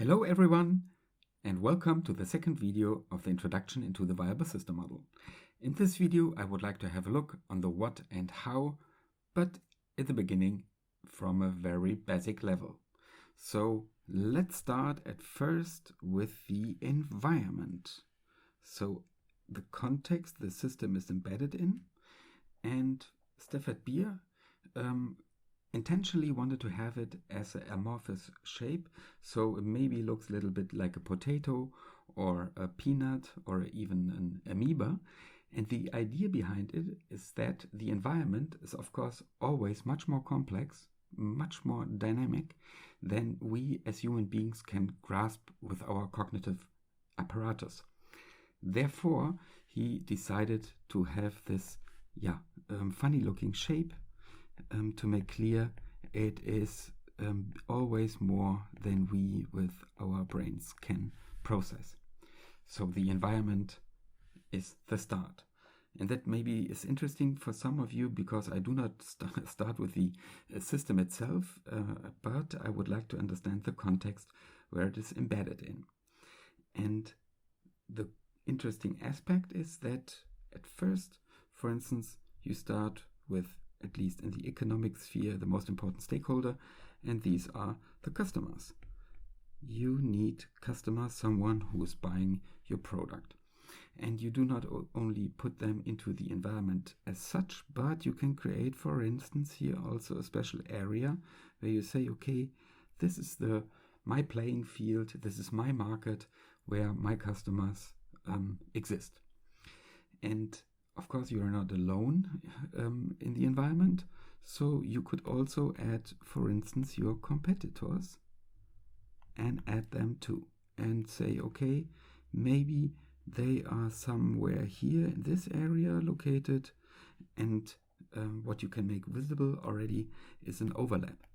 Hello everyone, and welcome to the second video of the introduction into the viable system model. In this video I would like to have a look on the what and how, but at the beginning from a very basic level. So let's start at first with the environment. So the context the system is embedded in, and Stafford Beer intentionally wanted to have it as an amorphous shape, so it maybe looks a little bit like a potato or a peanut or even an amoeba. And the idea behind it is that the environment is of course always much more complex, much more dynamic than we as human beings can grasp with our cognitive apparatus. Therefore, he decided to have this funny looking shape to make clear it is always more than we with our brains can process. So the environment is the start. And that maybe is interesting for some of you because I do not start with the system itself, but I would like to understand the context where it is embedded in. And the interesting aspect is that at first, for instance, you start with, at least in the economic sphere, the most important stakeholder, and these are the customers. You need customers, someone who is buying your product. And you do not only put them into the environment as such, but you can create, for instance, here also a special area where you say, okay, this is my playing field, this is my market where my customers exist. And of course, you are not alone in the environment, so you could also add, for instance, your competitors and add them too and say, okay, maybe they are somewhere here in this area located, and what you can make visible already is an overlap.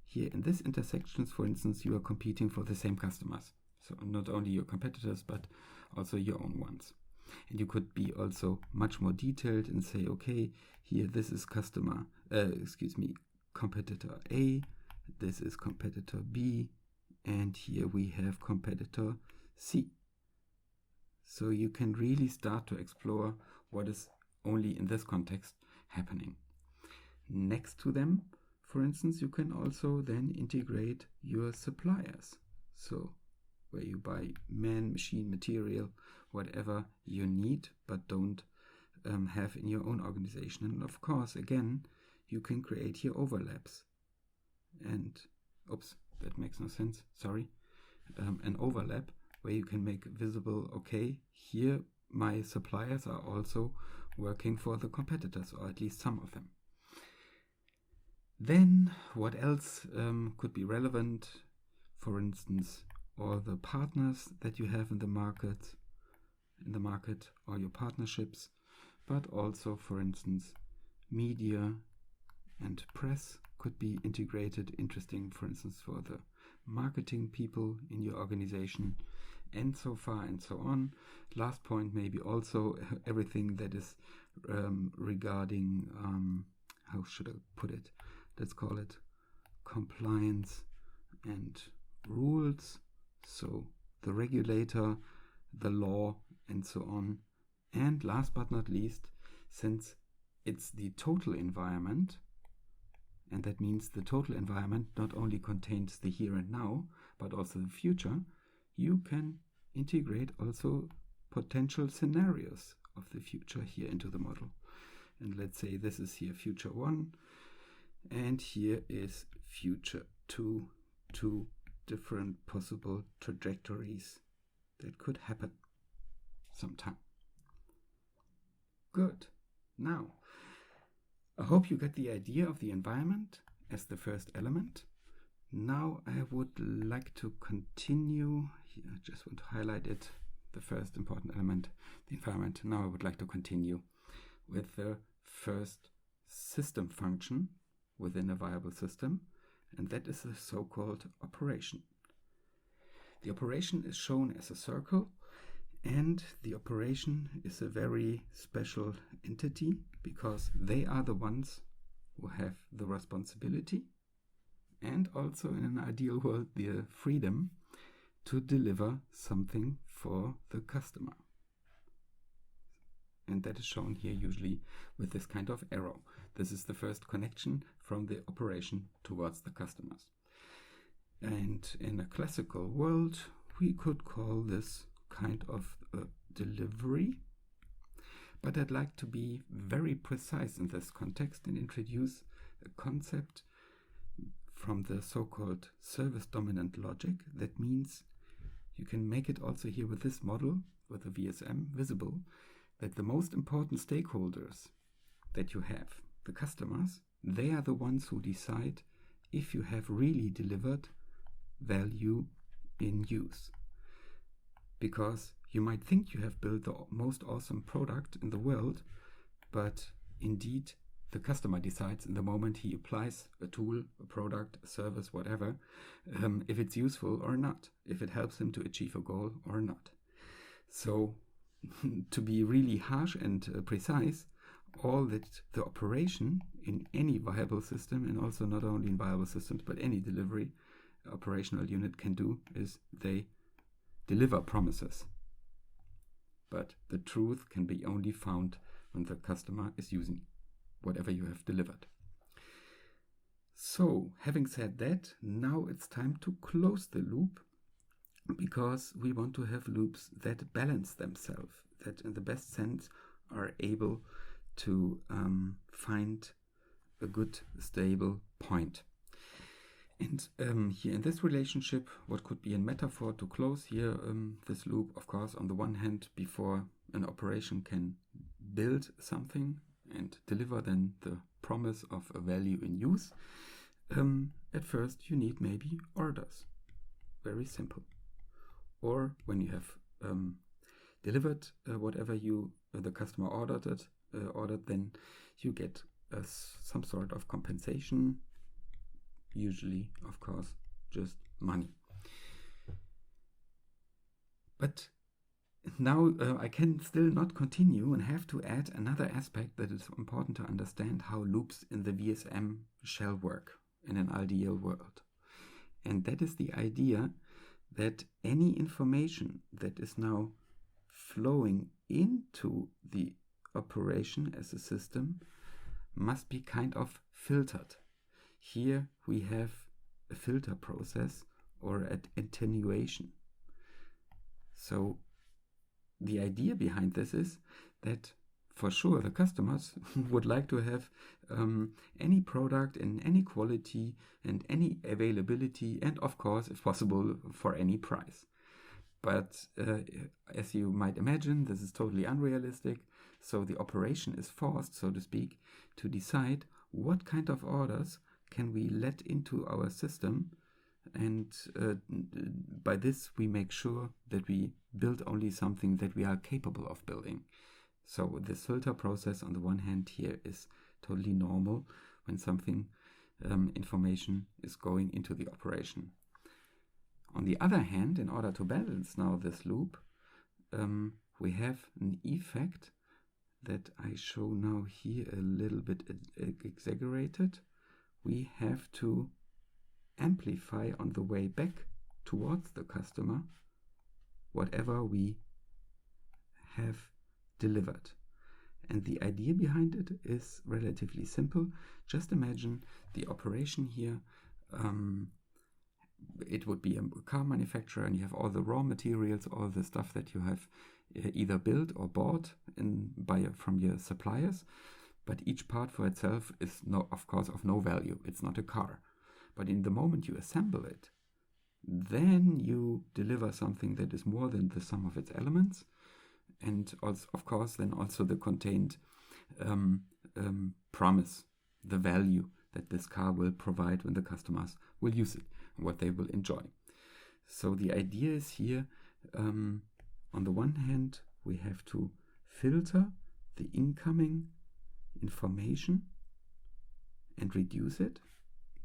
Here in this intersections, for instance, you are competing for the same customers. So not only your competitors, but also your own ones. And you could be also much more detailed and say, okay, here this is competitor A, this is competitor B, and here we have competitor C. So you can really start to explore what is only in this context happening. Next to them, for instance, you can also then integrate your suppliers. So where you buy man, machine, material, whatever you need, but don't have in your own organization. And of course, again, you can create here overlaps. And, oops, that makes no sense, sorry. An overlap where you can make visible, okay, here my suppliers are also working for the competitors, or at least some of them. Then, what else could be relevant? For instance, or the partners that you have in the market or your partnerships, but also, for instance, media and press could be integrated. Interesting, for instance, for the marketing people in your organization, and so far and so on. Last point, maybe also everything that is regarding, how should I put it? Let's call it compliance and rules. So the regulator, the law, and so on. And last but not least, since it's the total environment, and that means the total environment not only contains the here and now, but also the future, you can integrate also potential scenarios of the future here into the model. And let's say this is here future 1, and here is future 2, two different possible trajectories that could happen sometime. Good. Now, I hope you get the idea of the environment as the first element. Now I would like to continue. Here, I just want to highlight it, the first important element, the environment. Now I would like to continue with the first system function within a viable system, and that is the so-called operation. The operation is shown as a circle, and the operation is a very special entity because they are the ones who have the responsibility and also, in an ideal world, the freedom to deliver something for the customer. And that is shown here usually with this kind of arrow. This is the first connection from the operation towards the customers. And in a classical world, we could call this kind of a delivery. But I'd like to be very precise in this context and introduce a concept from the so-called service dominant logic. That means you can make it also here with this model, with the VSM visible, that the most important stakeholders that you have, the customers, they are the ones who decide if you have really delivered value in use. Because you might think you have built the most awesome product in the world, but indeed the customer decides in the moment he applies a tool, a product, a service, whatever, if it's useful or not, if it helps him to achieve a goal or not. So to be really harsh and precise, all that the operation in any viable system, and also not only in viable systems, but any delivery operational unit can do, is they deliver promises. But the truth can be only found when the customer is using whatever you have delivered. So, having said that, now it's time to close the loop, because we want to have loops that balance themselves, that in the best sense are able to find a good, stable point. And here in this relationship, what could be a metaphor to close here this loop, of course, on the one hand, before an operation can build something and deliver then the promise of a value in use, at first you need maybe orders. Very simple. Or when you have delivered whatever the customer ordered, then you get some sort of compensation. Usually, of course, just money. But now I can still not continue and have to add another aspect that is important to understand how loops in the VSM shall work in an ideal world. And that is the idea that any information that is now flowing into the operation as a system must be kind of filtered. Here we have a filter process or an attenuation. So the idea behind this is that for sure the customers would like to have any product in any quality and any availability, and of course, if possible, for any price. But as you might imagine, this is totally unrealistic. So the operation is forced, so to speak, to decide what kind of orders can we let into our system, and by this we make sure that we build only something that we are capable of building. So this filter process on the one hand here is totally normal when something information is going into the operation. On the other hand, in order to balance now this loop, we have an effect that I show now here a little bit exaggerated. We have to amplify on the way back towards the customer whatever we have delivered. And the idea behind it is relatively simple. Just imagine the operation here. It would be a car manufacturer, and you have all the raw materials, all the stuff that you have either built or bought from your suppliers. But each part for itself is, of course, of no value. It's not a car. But in the moment you assemble it, then you deliver something that is more than the sum of its elements. And also, of course, then also the contained promise, the value that this car will provide when the customers will use it, and what they will enjoy. So the idea is here, on the one hand, we have to filter the incoming information and reduce it,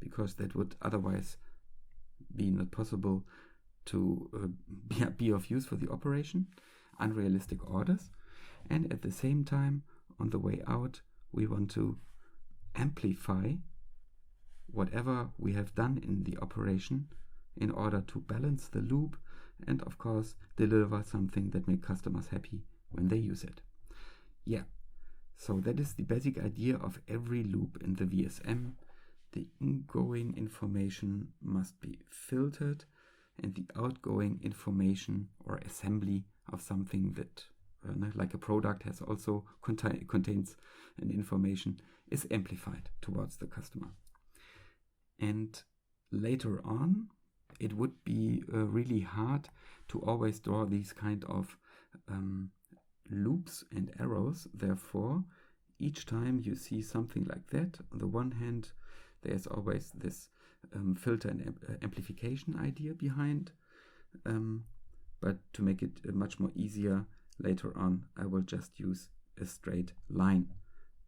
because that would otherwise be not possible to be of use for the operation, unrealistic orders. And at the same time, on the way out, we want to amplify whatever we have done in the operation in order to balance the loop and of course deliver something that makes customers happy when they use it. Yeah, so that is the basic idea of every loop in the VSM. The ingoing information must be filtered, and the outgoing information or assembly of something that like a product has also contains an information is amplified towards the customer. And later on, it would be really hard to always draw these kind of loops and arrows. Therefore, each time you see something like that, on the one hand, there's always this filter and amplification idea behind. But to make it much more easier, later on, I will just use a straight line.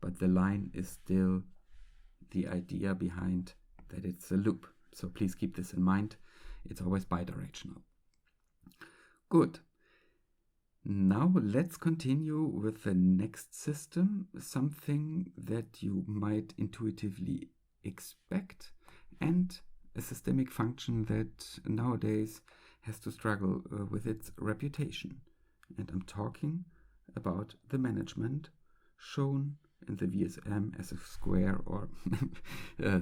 But the line is still the idea behind that it's a loop. So please keep this in mind. It's always bidirectional. Good. Now let's continue with the next system, something that you might intuitively expect, and a systemic function that nowadays has to struggle with its reputation. And I'm talking about the management shown in the VSM as a square, or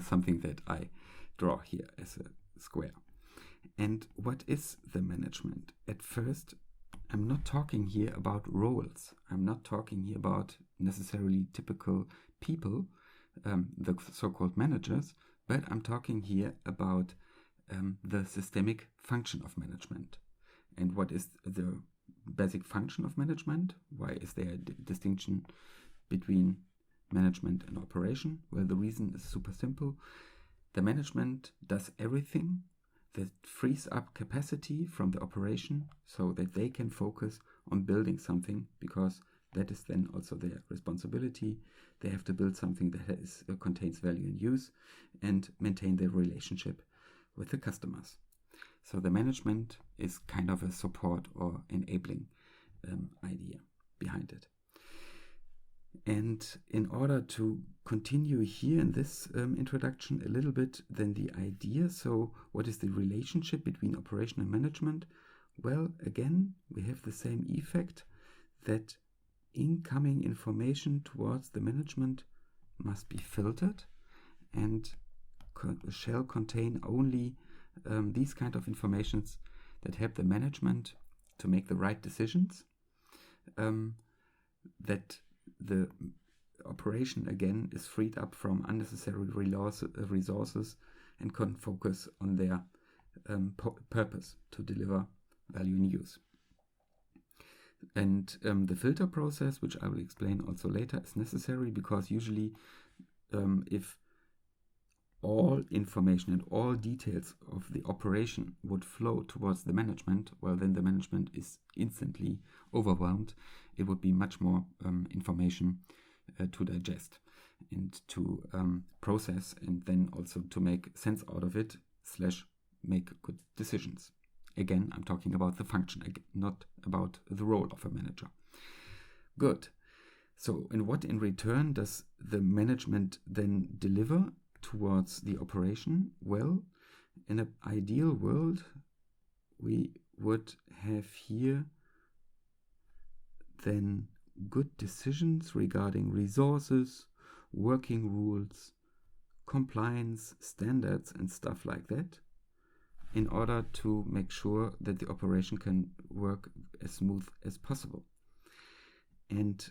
something that I draw here as a square. And what is the management? At first, I'm not talking here about roles. I'm not talking here about necessarily typical people, the so-called managers, but I'm talking here about the systemic function of management. And what is the basic function of management? Why is there a distinction between management and operation? Well, the reason is super simple. The management does everything that frees up capacity from the operation so that they can focus on building something, because that is then also their responsibility. They have to build something that contains value and use and maintain their relationship with the customers. So the management is kind of a support or enabling idea behind it. And in order to continue here in this introduction a little bit, then the idea, so what is the relationship between operation and management? Well, again, we have the same effect, that incoming information towards the management must be filtered and shall contain only these kind of informations that help the management to make the right decisions, that the operation again is freed up from unnecessary resources and can focus on their purpose to deliver value and use. And the filter process, which I will explain also later, is necessary because usually if all information and all details of the operation would flow towards the management, well, then the management is instantly overwhelmed. It would be much more information to digest and to process, and then also to make sense out of it / make good decisions. Again, I'm talking about the function, not about the role of a manager. Good. So, and what in return does the management then deliver towards the operation? Well, in an ideal world, we would have here then good decisions regarding resources, working rules, compliance, standards, and stuff like that, in order to make sure that the operation can work as smooth as possible. And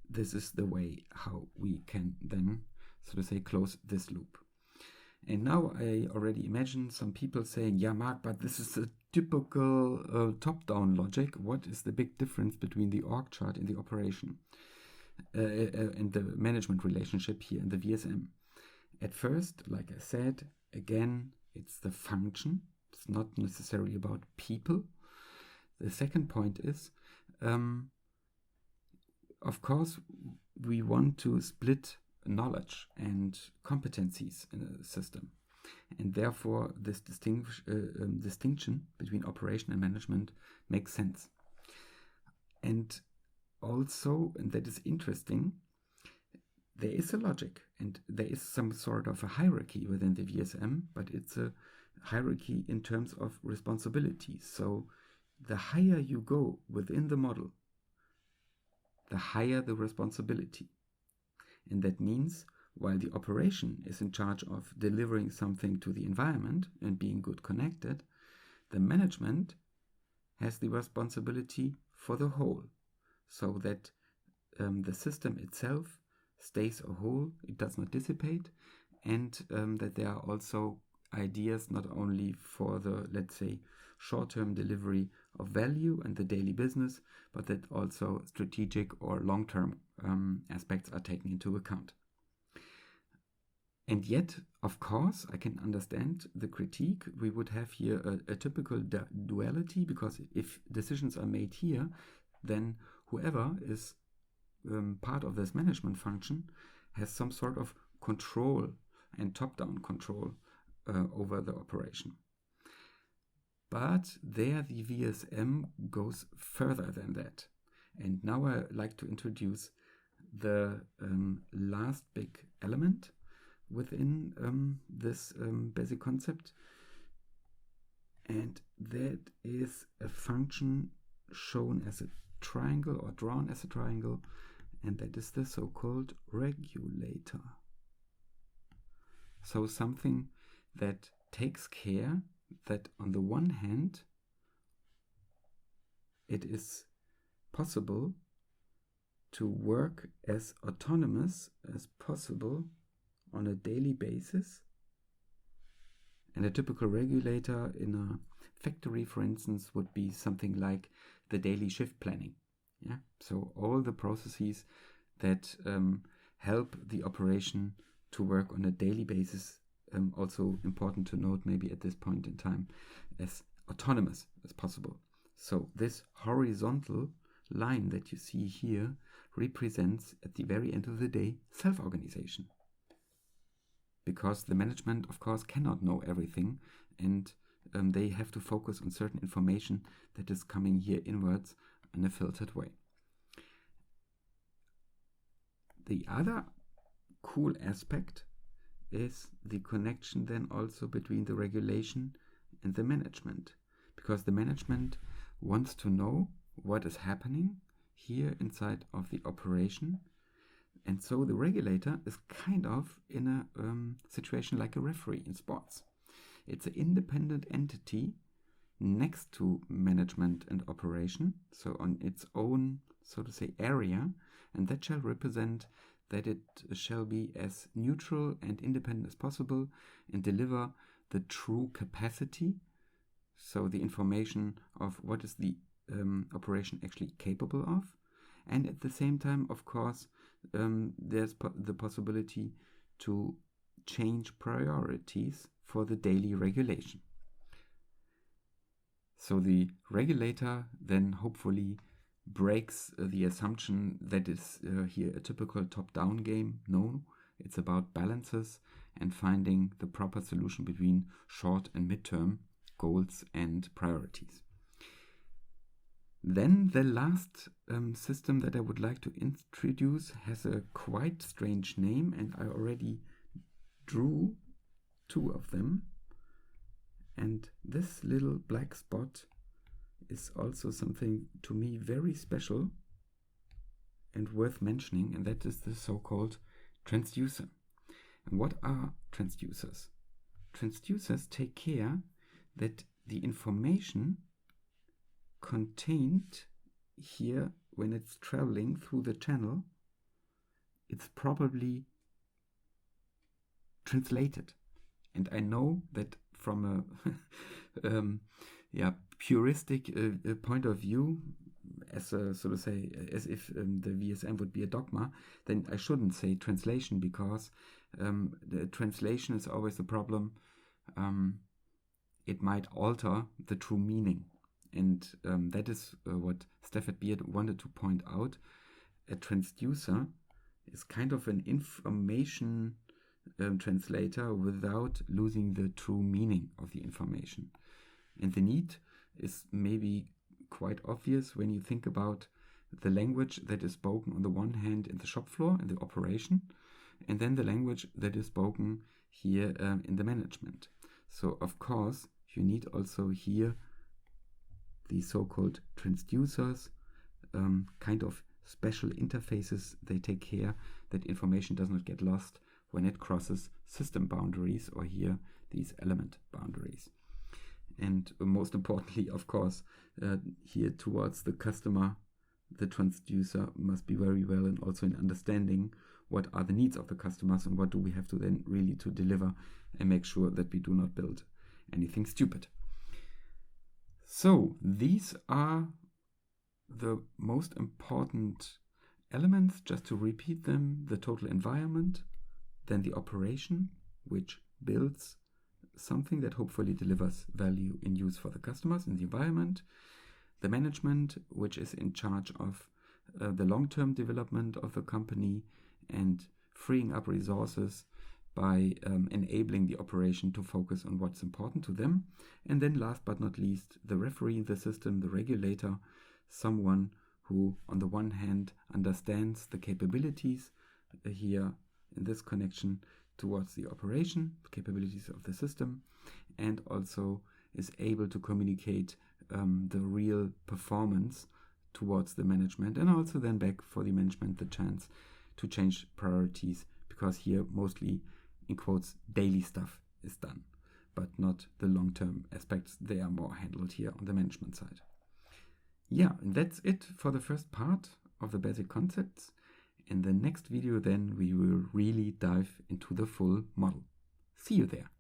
this is the way how we can then, so to say, close this loop. And now I already imagine some people saying, yeah, Mark, but this is a typical top-down logic. What is the big difference between the org chart and the operation and the management relationship here in the VSM? At first, like I said, again, it's the function. It's not necessarily about people. The second point is, of course, we want to split knowledge and competencies in a system. And therefore, this distinction between operation and management makes sense. And also, and that is interesting, there is a logic and there is some sort of a hierarchy within the VSM, but it's a hierarchy in terms of responsibility. So the higher you go within the model, the higher the responsibility. And that means while the operation is in charge of delivering something to the environment and being good connected, the management has the responsibility for the whole, so that the system itself stays a whole, it does not dissipate, and that there are also ideas not only for the, let's say, short-term delivery of value and the daily business, but that also strategic or long-term aspects are taken into account. And yet, of course, I can understand the critique. We would have here a typical duality, because if decisions are made here, then whoever is part of this management function has some sort of control and top-down control over the operation. But there the VSM goes further than that. And now I'd like to introduce the last big element within this basic concept, and that is a function shown as a triangle or drawn as a triangle, and that is the so-called regulator. So something that takes care that on the one hand it is possible to work as autonomous as possible on a daily basis. And a typical regulator in a factory, for instance, would be something like the daily shift planning. Yeah, so all the processes that help the operation to work on a daily basis, also important to note maybe at this point in time, as autonomous as possible. So this horizontal line that you see here represents, at the very end of the day, self-organization. Because the management, of course, cannot know everything, and they have to focus on certain information that is coming here inwards in a filtered way. The other cool aspect is the connection then also between the regulation and the management, because the management wants to know what is happening here inside of the operation, and so the regulator is kind of in a situation like a referee in sports. It's an independent entity next to management and operation, so on its own, so to say, area, and that shall represent that it shall be as neutral and independent as possible and deliver the true capacity, so the information of what is the operation actually capable of. And at the same time, of course, there's the possibility to change priorities for the daily regulation. So the regulator then hopefully breaks the assumption that is here a typical top-down game. No, it's about balances and finding the proper solution between short and mid-term goals and priorities. Then the last system that I would like to introduce has a quite strange name, and I already drew two of them. And this little black spot is also something to me very special and worth mentioning, and that is the so-called transducer. And what are transducers? Transducers take care that the information contained here, when it's traveling through the channel, it's probably translated. And I know that from a puristic point of view, as a, so to say, as if the VSM would be a dogma, then I shouldn't say translation, because the translation is always a problem. It might alter the true meaning. And that is what Stafford Beard wanted to point out. A transducer is kind of an information translator without losing the true meaning of the information. And the need is maybe quite obvious when you think about the language that is spoken on the one hand in the shop floor, in the operation, and then the language that is spoken here in the management. So of course you need also here the so-called transducers, kind of special interfaces. They take care that information does not get lost when it crosses system boundaries, or here these element boundaries. And most importantly, of course, here towards the customer, the transducer must be very well and also in understanding what are the needs of the customers and what do we have to then really to deliver and make sure that we do not build anything stupid. So these are the most important elements. Just to repeat them: the total environment, then the operation, which builds something that hopefully delivers value in use for the customers in the environment, the management, which is in charge of the long-term development of the company and freeing up resources by enabling the operation to focus on what's important to them. And then last but not least, the referee in the system, the regulator, someone who on the one hand understands the capabilities here in this connection towards the operation, the capabilities of the system, and also is able to communicate the real performance towards the management, and also then back for the management the chance to change priorities, because here mostly, in quotes, daily stuff is done, but not the long-term aspects. They are more handled here on the management side. Yeah, and that's it for the first part of the basic concepts. In the next video then we will really dive into the full model. See you there.